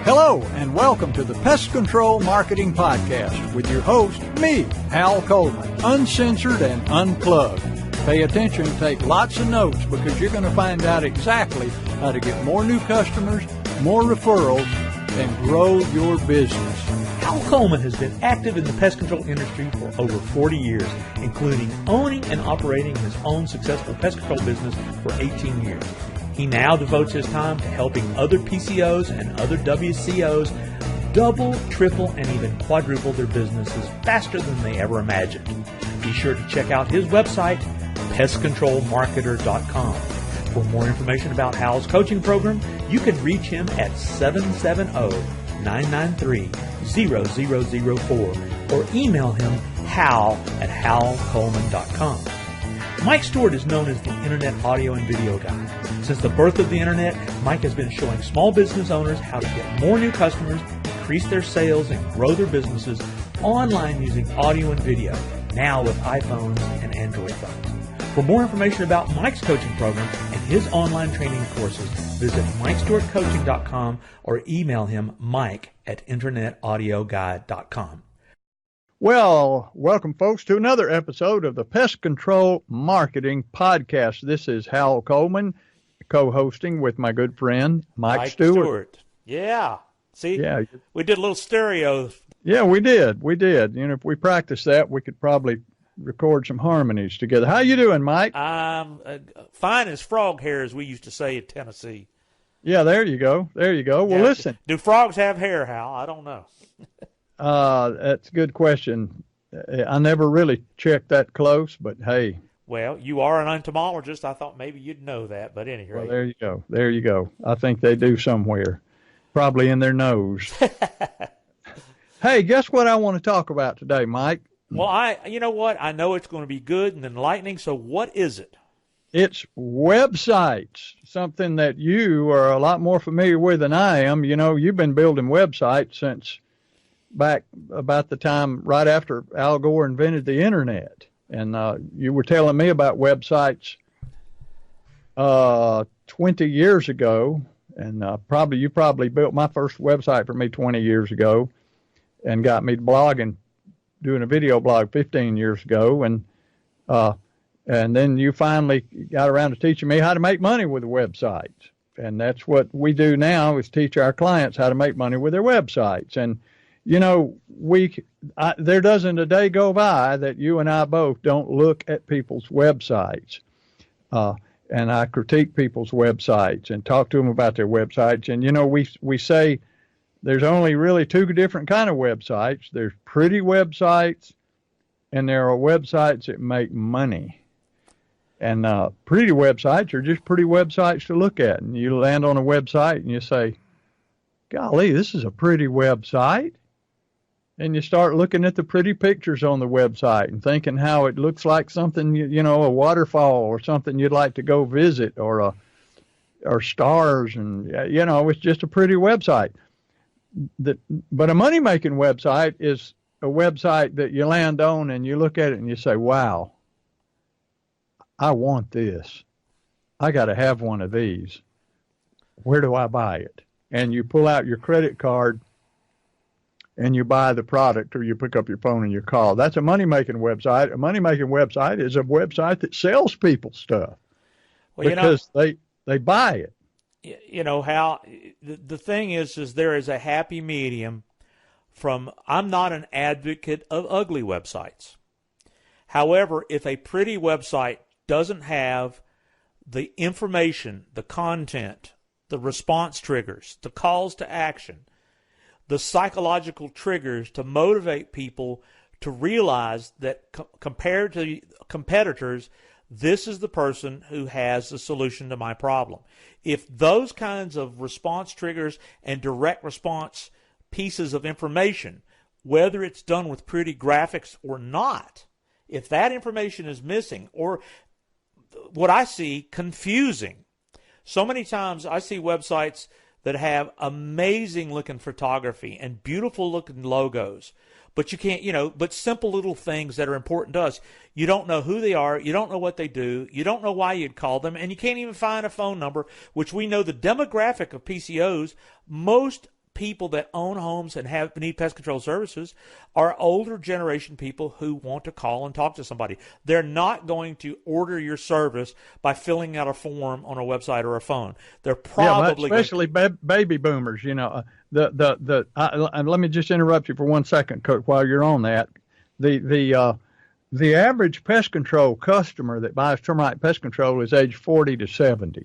Hello, and welcome to the Pest Control Marketing Podcast with your host, me, Hal Coleman, uncensored and unplugged. Pay attention, take lots of notes, because you're going to find out exactly how to get more new customers, more referrals, and grow your business. Hal Coleman has been active in the pest control industry for over 40 years, including owning and operating his own successful pest control business for 18 years. He now devotes his time to helping other PCOs and other WCOs double, triple, and even quadruple their businesses faster than they ever imagined. Be sure to check out his website, pestcontrolmarketer.com. For more information about Hal's coaching program, you can reach him at 770-993-0004 or email him hal@halcoleman.com. Mike Stewart is known as the Internet audio and video guy. Since the birth of the Internet, Mike has been showing small business owners how to get more new customers, increase their sales, and grow their businesses online using audio and video, now with iPhones and Android phones. For more information about Mike's coaching program and his online training courses, visit MikeStewartCoaching.com or email him mike@internetaudioguide.com. Well, welcome, folks, to another episode of the Pest Control Marketing Podcast. This is Hal Coleman, co-hosting with my good friend, Mike Stewart. Yeah. See, yeah, we did a little stereo. Yeah, we did. You know, if we practiced that, we could probably record some harmonies together. How you doing, Mike? I'm fine as frog hair, as we used to say in Tennessee. Yeah, there you go. Well, yeah, listen. Do frogs have hair, Hal? I don't know. That's a good question. I never really checked that close, but hey. Well, you are an entomologist. I thought maybe you'd know that, but anyway. Well, there you go. I think they do somewhere, probably in their nose. Hey, guess what I want to talk about today, Mike? Well, you know what? I know it's going to be good and enlightening, so what is it? It's websites, something that you are a lot more familiar with than I am. You know, you've been building websites since back about the time right after Al Gore invented the internet. And you were telling me about websites 20 years ago. And you probably built my first website for me 20 years ago and got me blogging, doing a video blog 15 years ago. And then you finally got around to teaching me how to make money with a website. And that's what we do now, is teach our clients how to make money with their websites. And you know, there doesn't a day go by that you and I both don't look at people's websites. And I critique people's websites and talk to them about their websites. And, you know, we say there's only really two different kind of websites. There's pretty websites, and there are websites that make money. And pretty websites are just pretty websites to look at. And you land on a website and you say, golly, this is a pretty website. And you start looking at the pretty pictures on the website and thinking how it looks like something, you know, a waterfall or something you'd like to go visit, or stars, and, you know, it's just a pretty website. But a money-making website is a website that you land on and you look at it and you say, wow, I want this. I got to have one of these. Where do I buy it? And you pull out your credit card and you buy the product, or you pick up your phone and you call. That's a money-making website. A money-making website is a website that sells people stuff, well, because they buy it. You know, Hal, the thing is there is a happy medium from, I'm not an advocate of ugly websites. However, if a pretty website doesn't have the information, the content, the response triggers, the calls to action, the psychological triggers to motivate people to realize that compared to competitors, this is the person who has the solution to my problem. If those kinds of response triggers and direct response pieces of information, whether it's done with pretty graphics or not, if that information is missing, or what I see, confusing. So many times I see websites that have amazing looking photography and beautiful looking logos, but you can't, but simple little things that are important to us. You don't know who they are. You don't know what they do. You don't know why you'd call them, and you can't even find a phone number, which we know the demographic of PCOs. Most people that own homes and need pest control services are older generation people who want to call and talk to somebody. They're not going to order your service by filling out a form on a website or a phone. They're probably especially baby boomers. Let me just interrupt you for 1 second, Coach, while you're on that. The average pest control customer that buys termite pest control is age 40 to 70.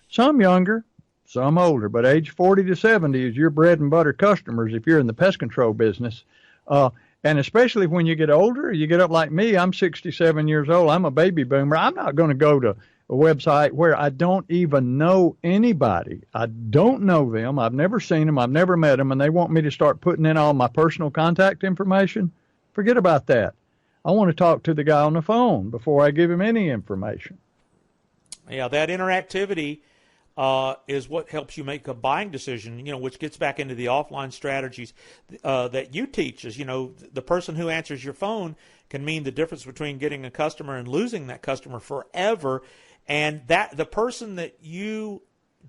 Some younger, some older, but age 40 to 70 is your bread and butter customers if you're in the pest control business. And especially when you get older, you get up like me. I'm 67 years old. I'm a baby boomer. I'm not going to go to a website where I don't even know anybody. I don't know them. I've never seen them. I've never met them. And they want me to start putting in all my personal contact information. Forget about that. I want to talk to the guy on the phone before I give him any information. Yeah, that interactivity is what helps you make a buying decision, which gets back into the offline strategies that you teach. Is, the person who answers your phone can mean the difference between getting a customer and losing that customer forever. And that the person that you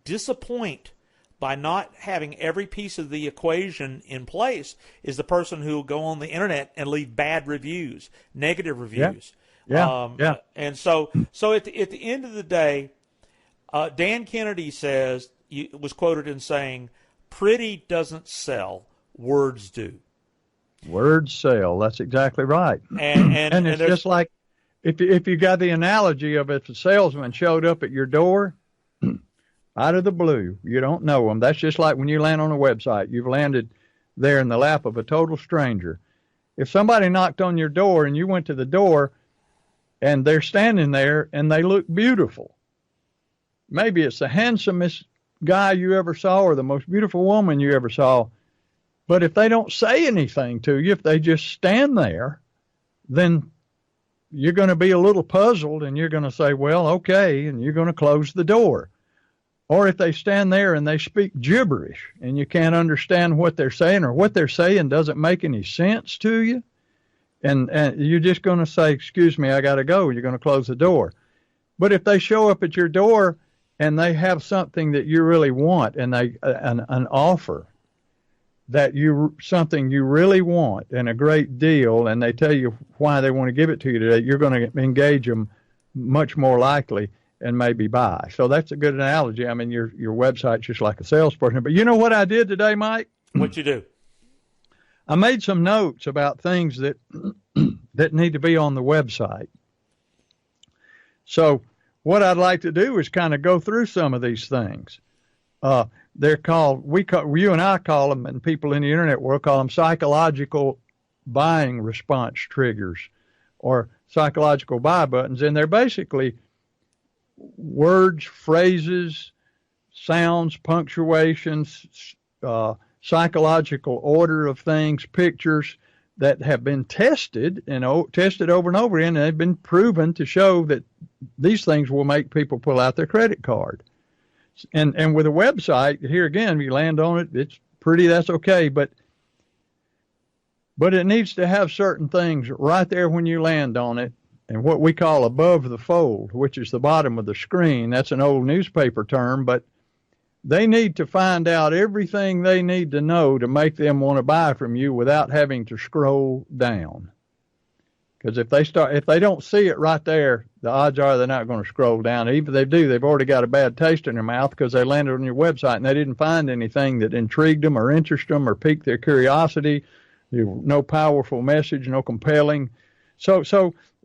disappoint by not having every piece of the equation in place is the person who will go on the internet and leave bad reviews, negative reviews. Yeah. And so at the end of the day, Dan Kennedy was quoted in saying, "Pretty doesn't sell, words do." Words sell. That's exactly right. And it's just like if you got the analogy of if a salesman showed up at your door out of the blue, you don't know him. That's just like when you land on a website. You've landed there in the lap of a total stranger. If somebody knocked on your door and you went to the door and they're standing there and they look beautiful, maybe it's the handsomest guy you ever saw or the most beautiful woman you ever saw. But if they don't say anything to you, if they just stand there, then you're going to be a little puzzled and you're going to say, well, okay, and you're going to close the door. Or if they stand there and they speak gibberish and you can't understand what they're saying or what they're saying doesn't make any sense to you, and you're just going to say, excuse me, I got to go. You're going to close the door. But if they show up at your door and they have something that you really want and an offer that something you really want and a great deal, and they tell you why they want to give it to you today, you're going to engage them much more likely and maybe buy. So that's a good analogy. I mean, your website's just like a salesperson. But you know what I did today, Mike? What'd you do? I made some notes about things that need to be on the website. So what I'd like to do is kind of go through some of these things. They're called, you and I call them, and people in the internet world call them psychological buying response triggers or psychological buy buttons. And they're basically words, phrases, sounds, punctuations, psychological order of things, pictures that have been tested over and over again, and they've been proven to show that these things will make people pull out their credit card. And with a website, here again, if you land on it, it's pretty, that's okay, but it needs to have certain things right there when you land on it, and what we call above the fold, which is the bottom of the screen. That's an old newspaper term, but they need to find out everything they need to know to make them want to buy from you without having to scroll down. Because if they don't see it right there, the odds are they're not going to scroll down. Even if they do, they've already got a bad taste in their mouth because they landed on your website and they didn't find anything that intrigued them or interested them or piqued their curiosity. No powerful message, no compelling. So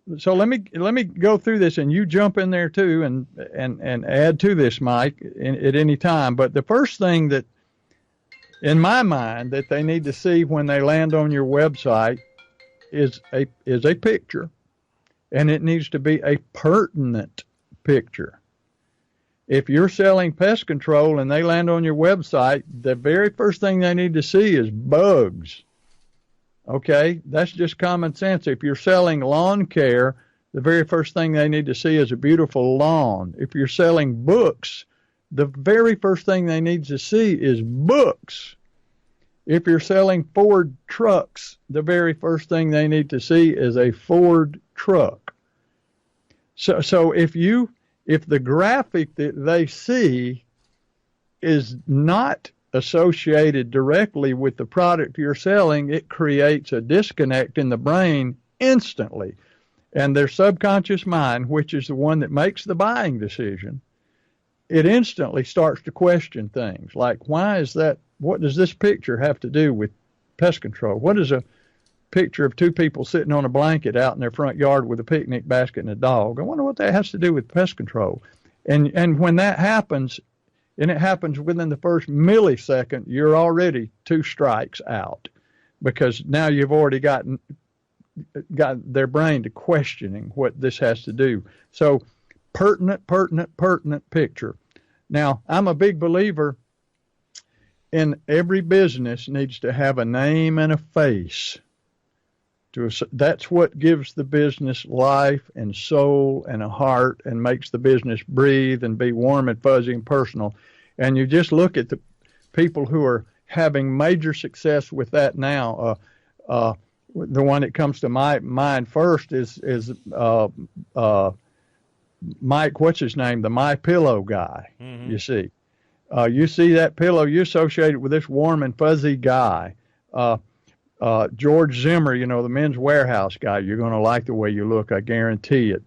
let me go through this, and you jump in there too and add to this, Mike, at any time. But the first thing that, in my mind, that they need to see when they land on your website is a picture, and it needs to be a pertinent picture. If you're selling pest control and they land on your website, the very first thing they need to see is bugs. Okay, that's just common sense. If you're selling lawn care, the very first thing they need to see is a beautiful lawn. If you're selling books, the very first thing they need to see is books. If you're selling Ford trucks, the very first thing they need to see is a Ford truck. So if the graphic that they see is not associated directly with the product you're selling, it creates a disconnect in the brain instantly. And their subconscious mind, which is the one that makes the buying decision, it instantly starts to question things like, why is that? What does this picture have to do with pest control? What is a picture of two people sitting on a blanket out in their front yard with a picnic basket and a dog? I wonder what that has to do with pest control. And when that happens, and it happens within the first millisecond, you're already 2 strikes out, because now you've already got their brain to questioning what this has to do. So pertinent picture. Now, I'm a big believer in every business needs to have a name and a face. That's what gives the business life and soul and a heart and makes the business breathe and be warm and fuzzy and personal. And you just look at the people who are having major success with that now. The one that comes to my mind first is Mike, what's his name? The My Pillow guy. Mm-hmm. You see that pillow, you associate it with this warm and fuzzy guy. George Zimmer, the Men's Warehouse guy, you're going to like the way you look, I guarantee it.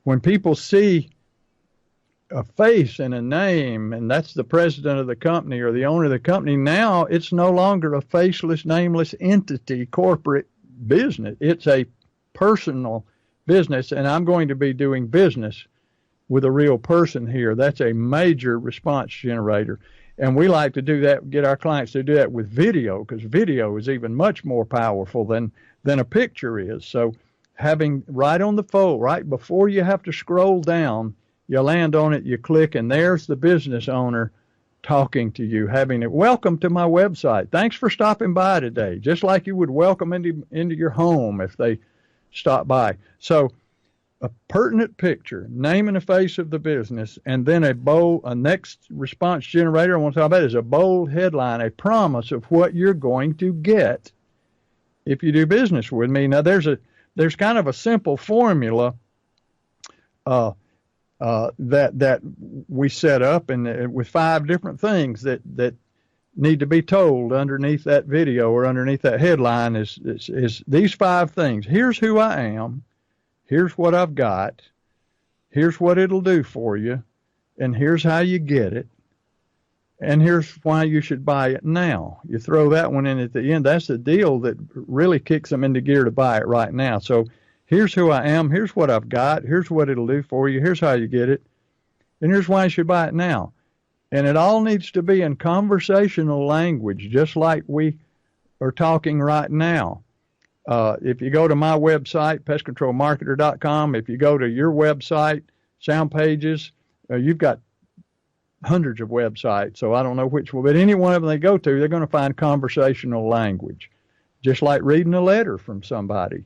When people see a face and a name, and that's the president of the company or the owner of the company, now it's no longer a faceless, nameless entity, corporate business. It's a personal business, and I'm going to be doing business with a real person here. That's a major response generator. And we like to do that, get our clients to do that with video, because video is even much more powerful than a picture is. So having right on the phone, right before you have to scroll down, you land on it, you click, and there's the business owner talking to you, having it. Welcome to my website. Thanks for stopping by today, just like you would welcome into your home if they stop by. So a pertinent picture, name and the face of the business, and then a next response generator I want to talk about is a bold headline, a promise of what you're going to get if you do business with me. Now, there's kind of a simple formula that we set up, and with 5 different things that need to be told underneath that video or underneath that headline is these 5 things. Here's who I am. Here's what I've got. Here's what it'll do for you. And here's how you get it. And here's why you should buy it now. You throw that one in at the end. That's the deal that really kicks them into gear to buy it right now. So here's who I am. Here's what I've got. Here's what it'll do for you. Here's how you get it. And here's why you should buy it now. And it all needs to be in conversational language, just like we are talking right now. If you go to my website, pestcontrolmarketer.com, if you go to your website, Sound Pages, you've got hundreds of websites, so I don't know which one, but any one of them they go to, they're going to find conversational language, just like reading a letter from somebody.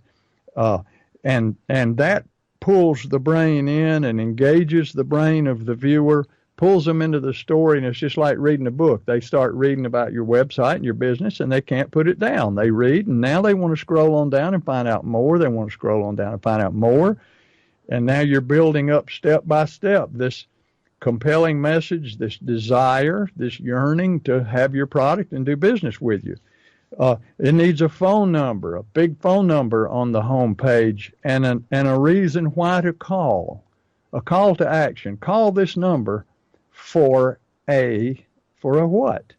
And that pulls the brain in and engages the brain of the viewer, pulls them into the story, and it's just like reading a book. They start reading about your website and your business, and they can't put it down. They read, and now they want to scroll on down and find out more. They want to scroll on down and find out more. And now you're building up step by step this compelling message, this desire, this yearning to have your product and do business with you. It needs a phone number, a big phone number on the home page, and a reason why to call, a call to action. Call this number for a what?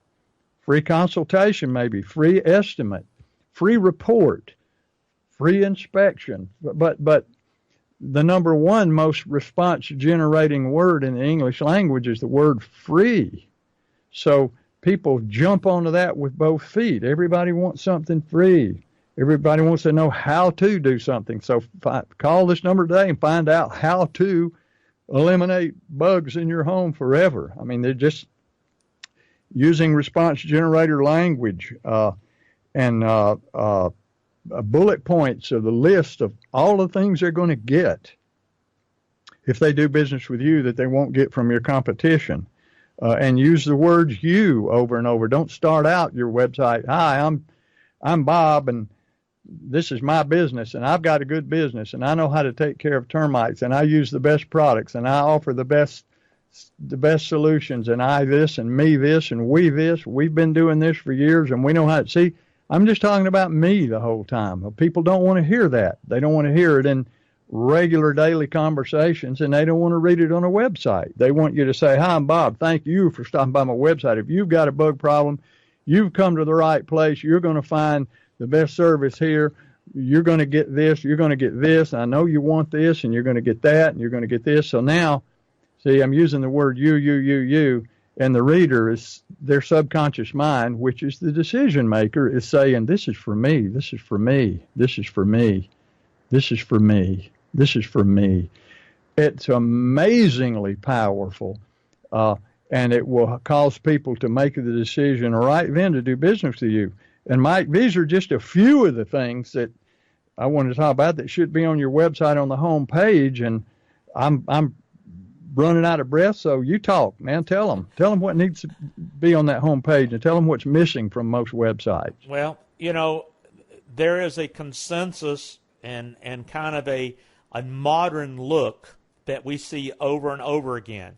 Free consultation, maybe, free estimate, free report, free inspection. But the number one most response generating word in the English language is the word free. So people jump onto that with both feet. Everybody wants something free. Everybody wants to know how to do something. So call this number today and find out how to eliminate bugs in your home forever. I mean, they're just using response generator language and bullet points of the list of all the things they're going to get if they do business with you that they won't get from your competition. and use the words "you" over and over. Don't start out your website, "Hi, I'm Bob, and this is my business, and I've got a good business, and I know how to take care of termites, and I use the best products, and I offer the best solutions, and I this, and me this, and we this. We've been doing this for years, and we know how to." See, I'm just talking about me the whole time. People don't want to hear that. They don't want to hear it in regular daily conversations, and they don't want to read it on a website. They want you to say, "Hi, I'm Bob. Thank you for stopping by my website. If you've got a bug problem, you've come to the right place. You're going to find the best service here. You're going to get this. You're going to get this. I know you want this, and you're going to get that, and you're going to get this." So now, see, I'm using the word you, and the reader is their subconscious mind, which is the decision maker, is saying, "This is for me. This is for me. This is for me. This is for me. This is for me." It's amazingly powerful, and it will cause people to make the decision right then to do business with you. And Mike, these are just a few of the things that I wanted to talk about that should be on your website on the home page. And I'm running out of breath, so you talk, man. Tell them what needs to be on that home page, and tell them what's missing from most websites. Well, there is a consensus and kind of a modern look that we see over and over again.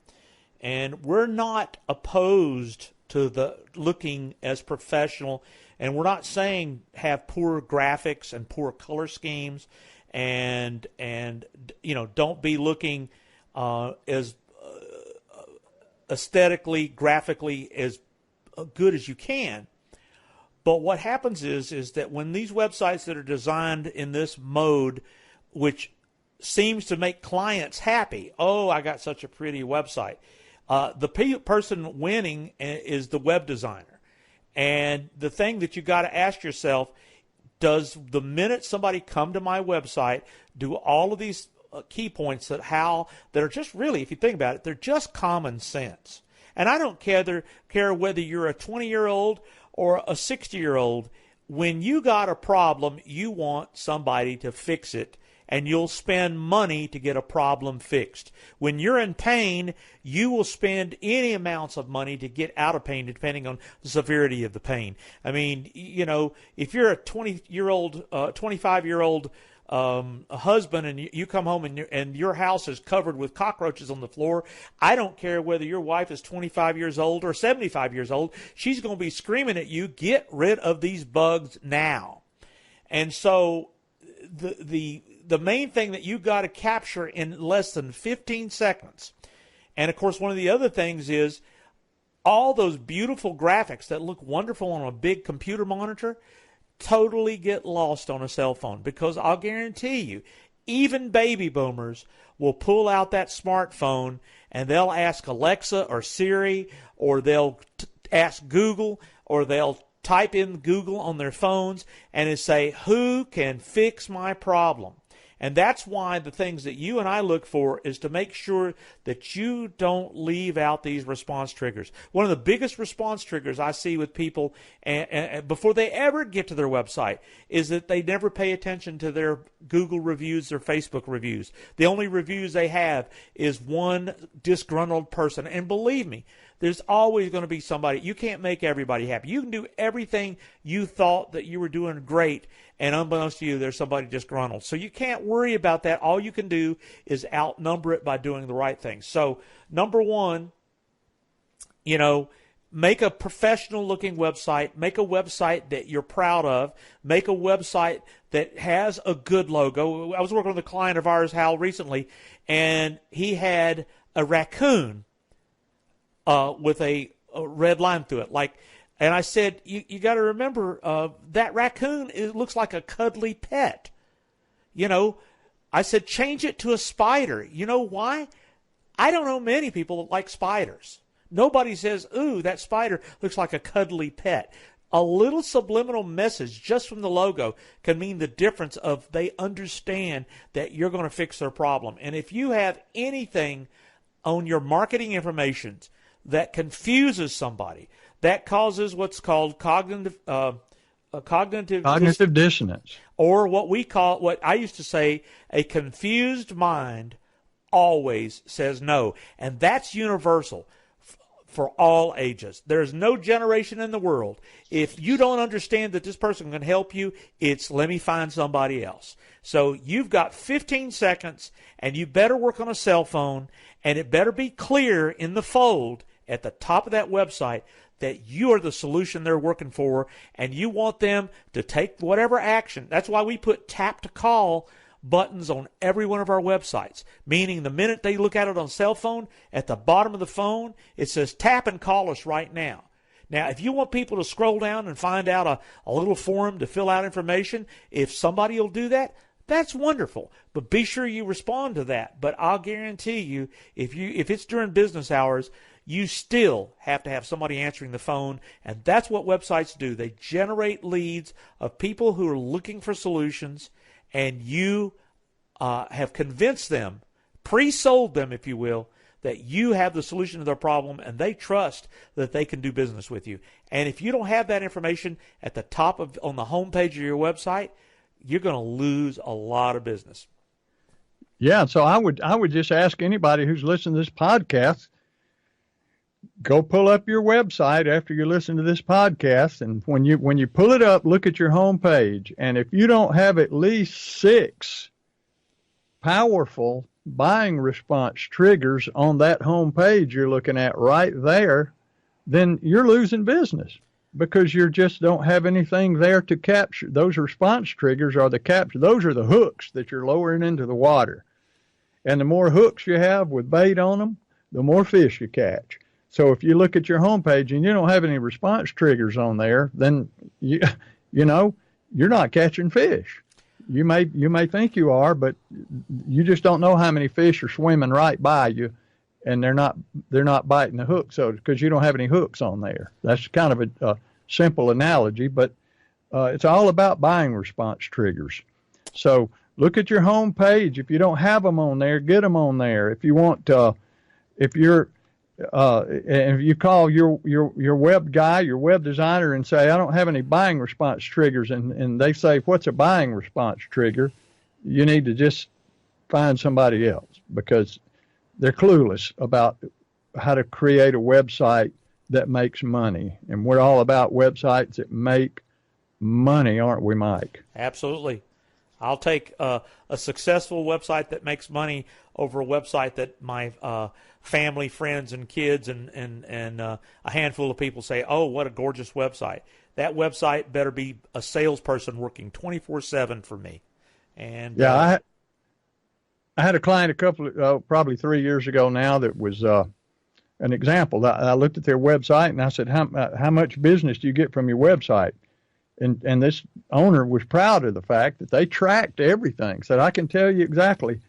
And we're not opposed to the looking as professional, and we're not saying have poor graphics and poor color schemes and don't be looking as aesthetically, graphically as good as you can. But what happens is that when these websites that are designed in this mode, which seems to make clients happy, "Oh, I got such a pretty website," the person winning is the web designer. And the thing that you got to ask yourself, does the minute somebody come to my website do all of these key points that are just really, if you think about it, they're just common sense. And I don't care whether you're a 20-year-old or a 60-year-old. When you got a problem, you want somebody to fix it, and you'll spend money to get a problem fixed. When you're in pain, you will spend any amounts of money to get out of pain, depending on the severity of the pain. I mean, if you're a 25-year-old husband and you come home and your house is covered with cockroaches on the floor, I don't care whether your wife is 25 years old or 75 years old. She's going to be screaming at you, "Get rid of these bugs now." And so the main thing that you got to capture in less than 15 seconds. And of course, one of the other things is all those beautiful graphics that look wonderful on a big computer monitor totally get lost on a cell phone, because I'll guarantee you, even baby boomers will pull out that smartphone and they'll ask Alexa or Siri, or they'll ask Google, or they'll type in Google on their phones and it say, "Who can fix my problem?" And that's why the things that you and I look for is to make sure that you don't leave out these response triggers. One of the biggest response triggers I see with people and before they ever get to their website is that they never pay attention to their Google reviews, their Facebook reviews. The only reviews they have is one disgruntled person. And believe me, there's always going to be somebody. You can't make everybody happy. You can do everything you thought that you were doing great, and unbeknownst to you, there's somebody disgruntled. So you can't worry about that. All you can do is outnumber it by doing the right thing. So number one, make a professional-looking website. Make a website that you're proud of. Make a website that has a good logo. I was working with a client of ours, Hal, recently, and he had a raccoon with a red line through it. And I said, you got to remember, that raccoon, it looks like a cuddly pet. I said, change it to a spider. You know why? I don't know many people that like spiders. Nobody says, "Ooh, that spider looks like a cuddly pet." A little subliminal message just from the logo can mean the difference of they understand that you're going to fix their problem. And if you have anything on your marketing information that confuses somebody, that causes what's called cognitive dissonance, or what I used to say, a confused mind always says no. And that's universal. for all ages. There's no generation in the world. If you don't understand that this person can help you, it's let me find somebody else. So you've got 15 seconds, and you better work on a cell phone, and it better be clear in the fold at the top of that website that you are the solution they're working for, and you want them to take whatever action. That's why we put tap to call buttons on every one of our websites, meaning the minute they look at it on cell phone, at the bottom of the phone, it says tap and call us right now. Now, if you want people to scroll down and find out a little form to fill out information, if somebody will do that, that's wonderful. But be sure you respond to that. But I'll guarantee you, if it's during business hours, you still have to have somebody answering the phone, and that's what websites do. They generate leads of people who are looking for solutions, and you have convinced them, pre-sold them, if you will, that you have the solution to their problem, and they trust that they can do business with you. And if you don't have that information at the top on the homepage of your website, you're going to lose a lot of business. Yeah, so I would just ask anybody who's listening to this podcast, go pull up your website after you listen to this podcast, and when you pull it up, look at your homepage, and if you don't have at least 6 powerful buying response triggers on that homepage you're looking at right there, then you're losing business because you just don't have anything there to capture. Those response triggers are the capture. Those are the hooks that you're lowering into the water. And the more hooks you have with bait on them, the more fish you catch. So if you look at your homepage and you don't have any response triggers on there, then you're not catching fish. You may think you are, but you just don't know how many fish are swimming right by you, and they're not biting the hook. So because you don't have any hooks on there, that's kind of a simple analogy, but it's all about buying response triggers. So look at your homepage. If you don't have them on there, get them on there. If you want, if you call your web guy, your web designer, and say, I don't have any buying response triggers, and they say, what's a buying response trigger? You need to just find somebody else because they're clueless about how to create a website that makes money. And we're all about websites that make money, aren't we, Mike? Absolutely. I'll take a successful website that makes money over a website that my family, friends, and kids and a handful of people say, oh, what a gorgeous website. That website better be a salesperson working 24/7 for me. And yeah, I had a client probably 3 years ago now that was an example. I looked at their website and I said, how much business do you get from your website? And this owner was proud of the fact that they tracked everything. Said, I can tell you exactly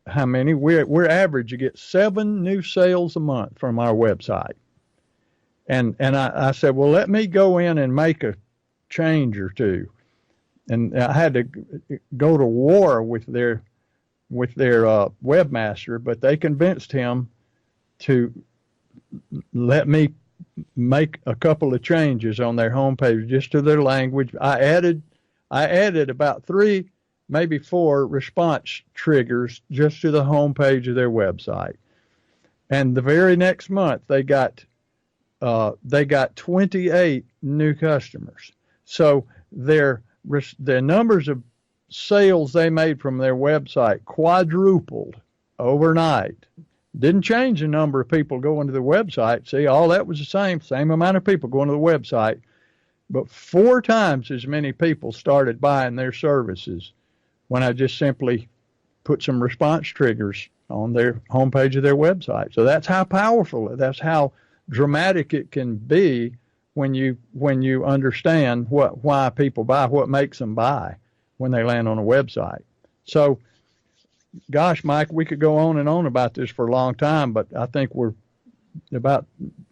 how many. We're average. You get 7 new sales a month from our website. And I said, well, let me go in and make a change or two. And I had to go to war with their webmaster, but they convinced him to let me make a couple of changes on their homepage just to their language. I added about 3, maybe 4 response triggers just to the homepage of their website. And the very next month they got 28 new customers. So their numbers of sales they made from their website quadrupled overnight. Didn't change the number of people going to the website. See, all that was the same amount of people going to the website, but 4 times as many people started buying their services when I just simply put some response triggers on their homepage of their website. So that's how powerful, that's how dramatic it can be when you understand why people buy, what makes them buy when they land on a website. So, gosh, Mike, we could go on and on about this for a long time, but I think we're about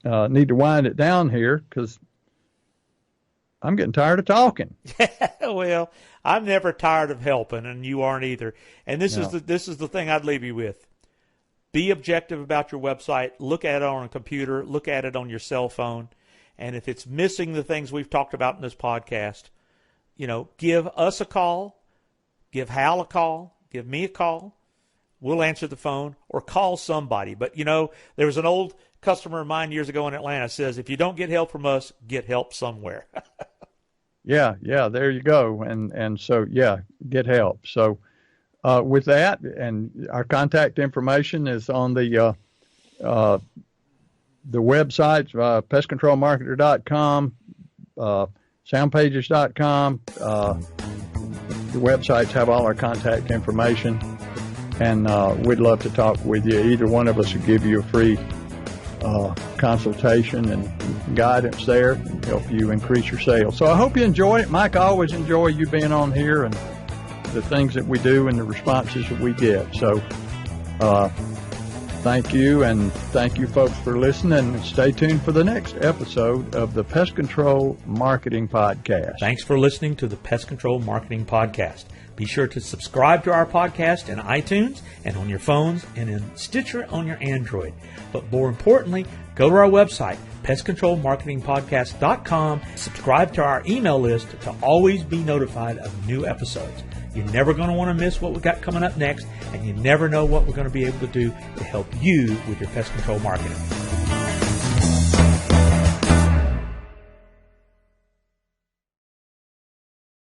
need to wind it down here because I'm getting tired of talking. Well, I'm never tired of helping, and you aren't either. And this is the thing I'd leave you with. Be objective about your website. Look at it on a computer. Look at it on your cell phone. And if it's missing the things we've talked about in this podcast, give us a call, give Hal a call, give me a call. We'll answer the phone or call somebody. But, there was an old customer of mine years ago in Atlanta says, if you don't get help from us, get help somewhere. Yeah, there you go. And so, yeah, get help. So with that, and our contact information is on the websites, pestcontrolmarketer.com, soundpages.com. The websites have all our contact information, and we'd love to talk with you. Either one of us will give you a free consultation and guidance there and help you increase your sales. So I hope you enjoy it. Mike, I always enjoy you being on here and the things that we do and the responses that we get. So thank you, and thank you folks for listening, and stay tuned for the next episode of the Pest Control Marketing Podcast. Thanks for listening to the Pest Control Marketing Podcast. Be sure to subscribe to our podcast in iTunes and on your phones and in Stitcher on your Android. But more importantly, go to our website, pestcontrolmarketingpodcast.com. Subscribe to our email list to always be notified of new episodes. You're never going to want to miss what we got coming up next, and you never know what we're going to be able to do to help you with your pest control marketing.